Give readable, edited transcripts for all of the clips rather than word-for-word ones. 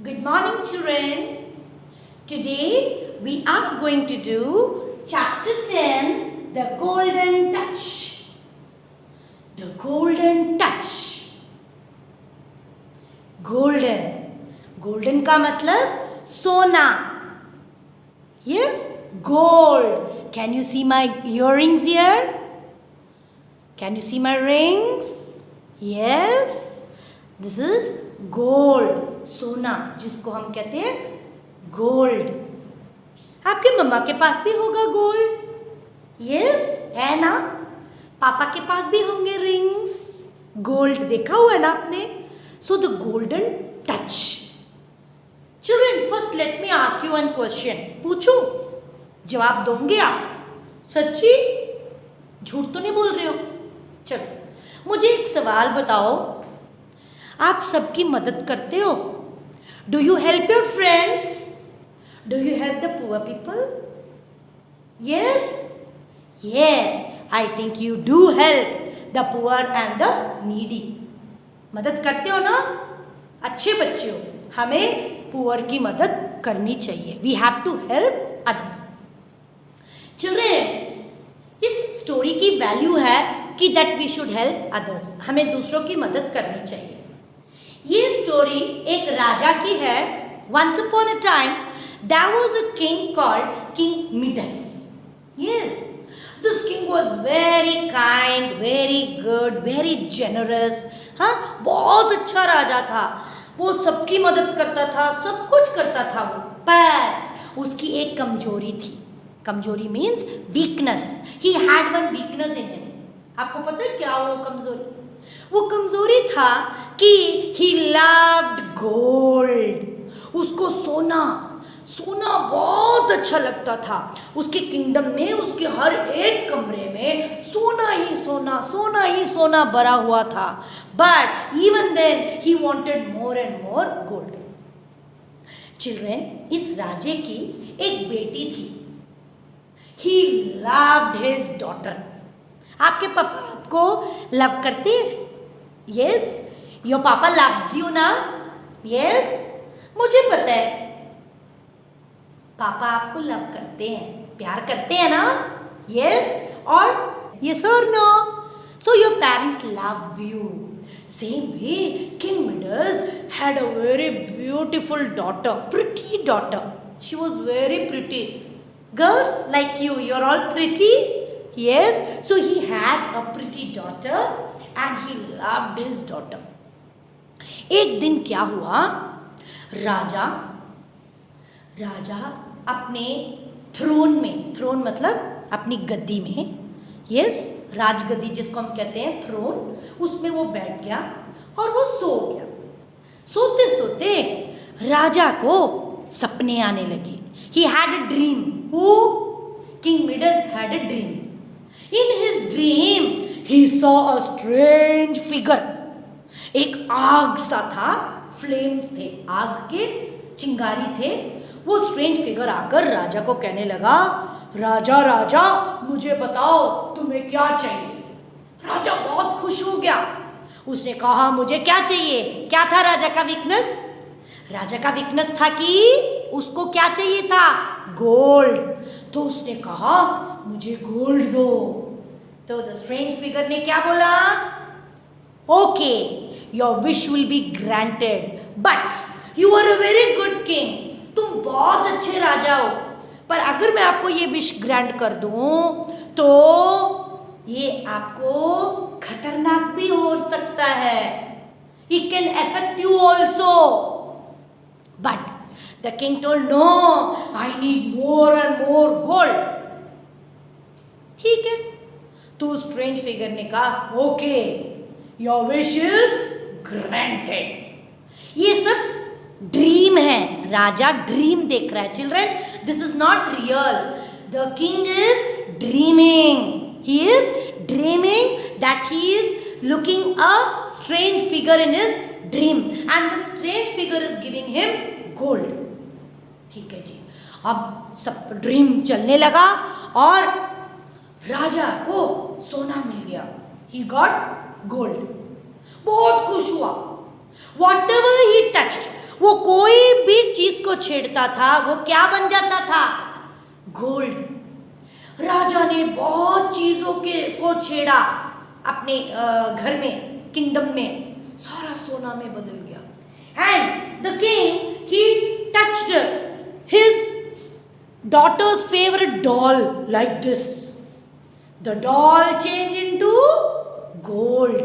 Good morning, children. Today we are going to do chapter 10, The Golden Touch. The Golden Touch. Golden. Golden का मतलब सोना. Yes, gold. Can you see my earrings here? Can you see my rings? Yes. This is gold. सोना जिसको हम कहते हैं gold. आपके मम्मा के पास भी होगा गोल्ड. यस, है ना. पापा के पास भी होंगे रिंग्स. गोल्ड देखा हुआ है ना आपने. So the golden touch. Children, first let me ask you one question. पूछूं, जवाब दोगे आप? सच्ची? झूठ तो नहीं बोल रहे हो? चलो मुझे एक सवाल बताओ. आप सबकी मदद करते हो? Do you help your friends? Do you help the poor people? Yes, yes, I think you do help the poor and the needy. मदद करते हो ना? अच्छे बच्चे हो. हमें पुअर की मदद करनी चाहिए. We have to help others. Children, इस स्टोरी की वैल्यू है कि that we should help others. हमें दूसरों की मदद करनी चाहिए. ये स्टोरी एक राजा की है. Once upon a time, there was a king called King Midas. Yes, this king was very kind, very good, very generous. हाँ, बहुत अच्छा राजा था. वो सबकी मदद करता था, सब कुछ करता था वो. पर उसकी एक कमजोरी थी. कमजोरी means weakness. He had one weakness in him. आपको पता है क्या वो कमजोरी? वो कमजोरी था कि he loved gold. उसको सोना सोना बहुत अच्छा लगता था. उसके किंगडम में, उसके हर एक कमरे में सोना ही सोना, सोना ही सोना भरा हुआ था. But even then he wanted more and more gold. Children, इस राजे की एक बेटी थी. He loved his daughter. आपके पापा आपको लव करते हैं? यस, योर पापा लव्स यू ना? यस, मुझे पता है पापा आपको लव करते हैं, प्यार करते हैं ना? यस और यस और no? So your parents love you. Same way king Midas had a very beautiful daughter, pretty daughter. She was very pretty. Girls like you are all pretty. Yes, so he had a pretty daughter and he loved his daughter. एक दिन क्या हुआ? राजा अपने throne में, throne मतलब अपनी गद्दी में, yes, राजगद्दी जिसको हम कहते हैं थ्रोन, उसमें वो बैठ गया और वो सो गया. सोते सोते राजा को सपने आने लगे. He had a dream. Who? King Midas had a dream. In his dream, he saw a strange figure. एक आग सा था, फ्लेम्स थे, आग के चिंगारी थे. वो स्ट्रेंज फिगर आकर राजा को कहने लगा, राजा राजा मुझे बताओ तुम्हें क्या चाहिए. राजा बहुत खुश हो गया. उसने कहा मुझे क्या चाहिए? क्या था राजा का वीकनेस? राजा का वीकनेस था कि उसको क्या चाहिए था? गोल्ड. तो उसने कहा मुझे गोल्ड दो. तो द स्ट्रेंज फिगर ने क्या बोला? Okay, your wish will be granted, but you are a very good king. तुम बहुत अच्छे राजा हो, पर अगर मैं आपको ये विश ग्रांट कर दूं तो ये आपको खतरनाक भी हो सकता है. It can affect you also. But the king told no, I need more and more gold. ठीक है. तो स्ट्रेंज फिगर ने कहा okay, your wish is granted. ये सब ड्रीम है. राजा ड्रीम देख रहा है. Children, this is not real. The king is dreaming. He is dreaming that he is looking a strange figure in his dream and the strange figure is giving him gold. ठीक है जी. अब सब dream चलने लगा और राजा को सोना मिल गया. He got gold. बहुत खुश हुआ. Whatever he touched, वो कोई भी चीज को छेड़ता था वो क्या बन जाता था? गोल्ड। राजा ने बहुत चीजों को छेड़ा अपने घर में, किंगडम में, सारा सोना में बदल गया। And the king he touched his daughter's favorite doll like this. The doll changed into gold.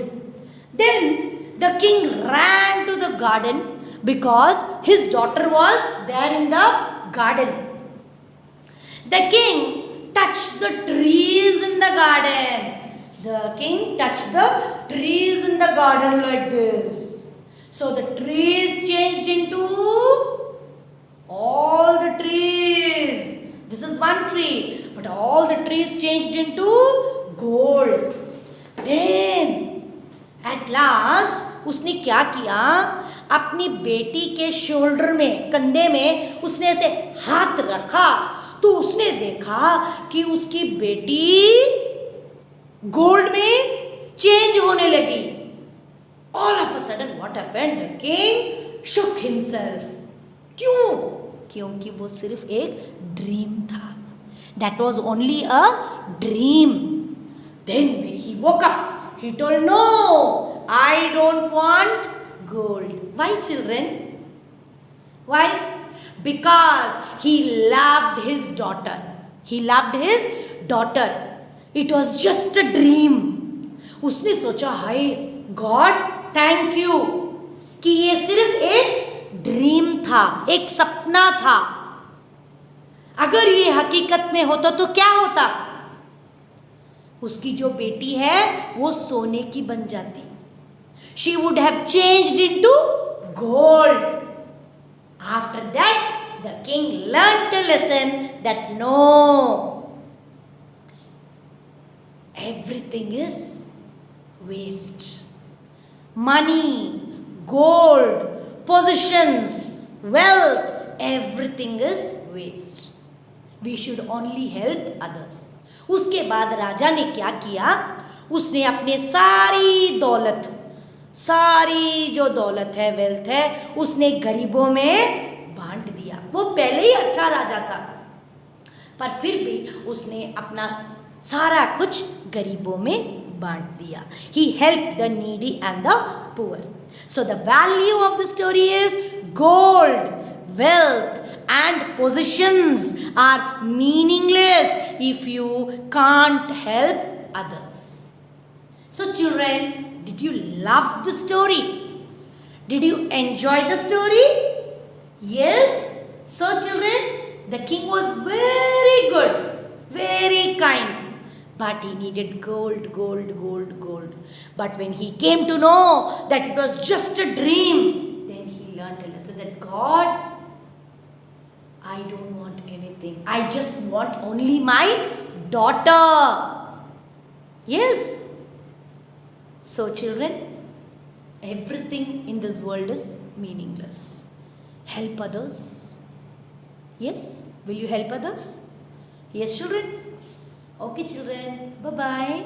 Then the king ran to the garden because his daughter was there in the garden. The king touched the trees in the garden. The king touched the trees in the garden like this. So the trees changed into all the trees. This is one tree, but all the trees changed into gold. Then at last उसने क्या किया? अपनी बेटी के shoulder में, कंधे में उसने ऐसे हाथ रखा तो उसने देखा कि उसकी बेटी गोल्ड में चेंज होने लगी. All of a sudden what happened? The king shook himself. क्यों? क्योंकि वो सिर्फ एक ड्रीम था. That was only a dream. Then when he woke up, he told, no, I don't want gold. Why, children? Why? Because he loved his daughter. He loved his daughter. It was just a dream. उसने सोचा, हाय God thank you कि ये सिर्फ एक dream था, एक सपना था. अगर ये हकीकत में होता तो क्या होता? उसकी जो बेटी है वो सोने की बन जाती. She would have changed into gold. After that, the king learned a lesson that no, everything is waste. Money, gold, possessions, wealth, everything is waste. We should only help others. उसके बाद राजा ने क्या किया? उसने अपने सारी दौलत, सारी जो दौलत है, वेल्थ है, उसने गरीबों में बांट दिया. वो पहले ही अच्छा राजा था, पर फिर भी उसने अपना सारा कुछ गरीबों में बांट दिया. He helped the needy and the poor. So the value of the story is gold, wealth and possessions are meaningless if you can't help others. So children, did you love the story? Did you enjoy the story? Yes. So children, the king was very good, very kind. But he needed gold, gold, gold, gold. But when he came to know that it was just a dream, then he learned a lesson that God, I don't want anything. I just want only my daughter. Yes. So children, everything in this world is meaningless. Help others. Yes? Will you help others? Yes, children? Okay, children. Bye-bye.